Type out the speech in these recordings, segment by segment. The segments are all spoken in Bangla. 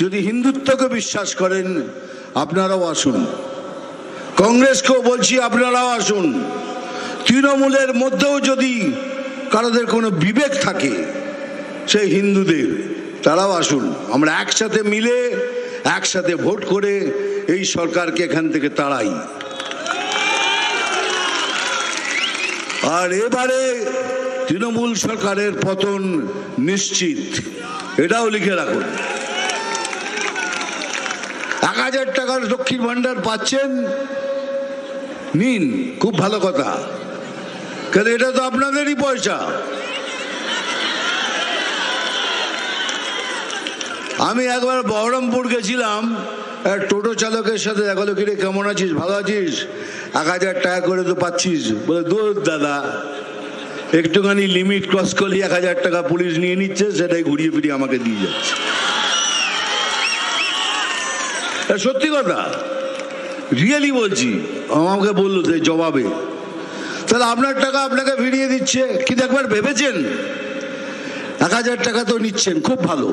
যদি হিন্দুত্বকে বিশ্বাস করেন আপনারাও আসুন, কংগ্রেসকেও বলছি আপনারাও আসুন, তৃণমূলের মধ্যেও যদি কারোদের কোনো বিবেক থাকে সেই হিন্দুদের, তারাও আসুন। আমরা একসাথে মিলে একসাথে ভোট করে এই সরকারকে এখান থেকে তাড়াই। আর এবারে তৃণমূল সরকারের পতন নিশ্চিত, এটাও লিখে রাখুন। 1000 টাকার লক্ষ্মীর ভান্ডার পাচ্ছেন, নিন, খুব ভালো কথা, কারণ এটা তো আপনাদেরই পয়সা। আমি একবার বহরমপুর গেছিলাম, এক টোটো চালকের সাথে দেখা হলো, কিরে কেমন আছিস, ভালো আছিস, 1000 টাকা করে তো পাচ্ছিস। বলে দূর দাদা, একটুখানি লিমিট ক্রস করলে 1000 টাকা পুলিশ নিয়ে নিচ্ছে, সেটাই ঘুরিয়ে ফিরিয়ে আমাকে দিয়ে যাচ্ছে। সত্যি কথা, রিয়েলি বলছি। আমাকে বললো যে জবাবে, তাহলে আপনার টাকা আপনাকে ফিরিয়ে দিচ্ছে, কিন্তু একবার ভেবেছেন 1000 টাকা তো নিচ্ছেন, খুব ভালো,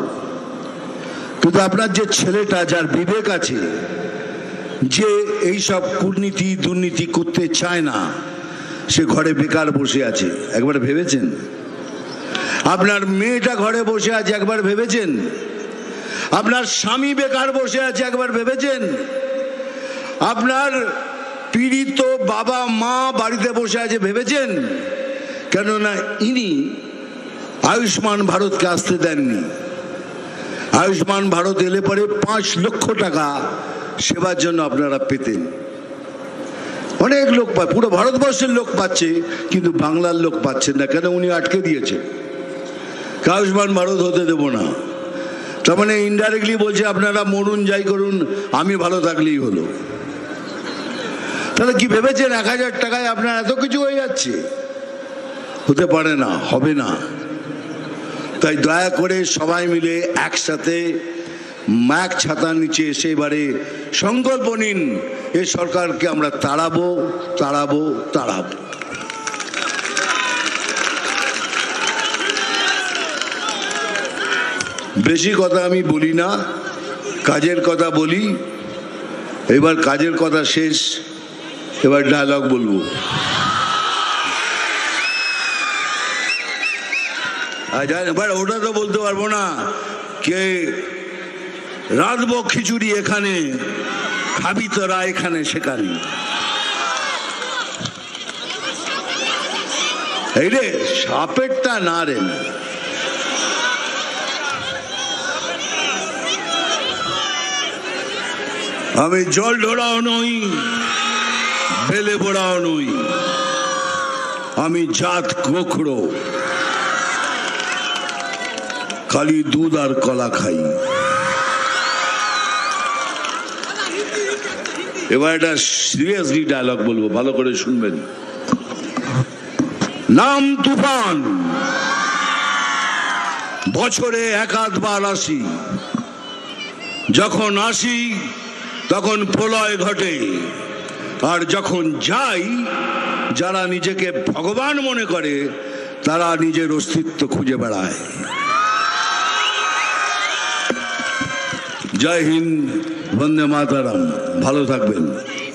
কিন্তু আপনার যে ছেলেটা, যার বিবেক আছে, যে এই সব কুর্নীতি দুর্নীতি করতে চায় না, সে ঘরে বেকার বসে আছে, একবার ভেবেছেন? আপনার মেয়েটা ঘরে বসে আছে, একবার ভেবেছেন? আপনার স্বামী বেকার বসে আছে, একবার ভেবেছেন? আপনার পীড়িত বাবা মা বাড়িতে বসে আছে, ভেবেছেন? কেননা ইনি আয়ুষ্মান ভারতকে আসতে দেননি। আয়ুষ্মান ভারত এলে পরে 5 লক্ষ টাকা সেবার জন্য আপনারা পেতেন। অনেক লোক পায়, পুরো ভারতবর্ষের লোক পাচ্ছে, কিন্তু বাংলার লোক পাচ্ছেন না। কেন? উনি আটকে দিয়েছে, আয়ুষ্মান ভারত হতে দেব না। তার মানে ইনডাইরেক্টলি বলছে আপনারা মরুন, যাই করুন, আমি ভালো থাকলেই হলো। তাহলে কি ভেবেছেন 1000 টাকায় আপনার এত কিছু হয়ে যাচ্ছে? হতে পারে না, হবে না। তাই দয়া করে সবাই মিলে একসাথে এক ছাতার নিচে এসে এবারে সংকল্প নিন, এই সরকারকে আমরা তাড়াবো, তাড়াবো, তাড়াবো। বেশি কথা আমি বলি না, কাজের কথা বলি। এবার কাজের কথা শেষ, এবার ডায়লগ বলবো। ওটা তো বলতে পারবো না, কে রাঁধবো খিচুড়ি এখানে, খাবি তোরা এখানে সেখানে। এই রে সাপেরটা না রে, আমি জল ঢোড়াও নই, বেলে পোড়াও নই, আমি জাত গোখরো, খালি দুধ আর কলা খাই। এবার একটা সিরিয়াসলি ডায়লগ বলবো, ভালো করে শুনবেন। নাম তুফান, বছরে 1-2 আসি, যখন আসি তখন প্রলয় ঘটে, আর যখন যাই যারা নিজেকে ভগবান মনে করে তারা নিজের অস্তিত্ব খুঁজে বেড়ায়। জয় হিন্দ, বন্দে মাতরম, ভালো থাকবেন।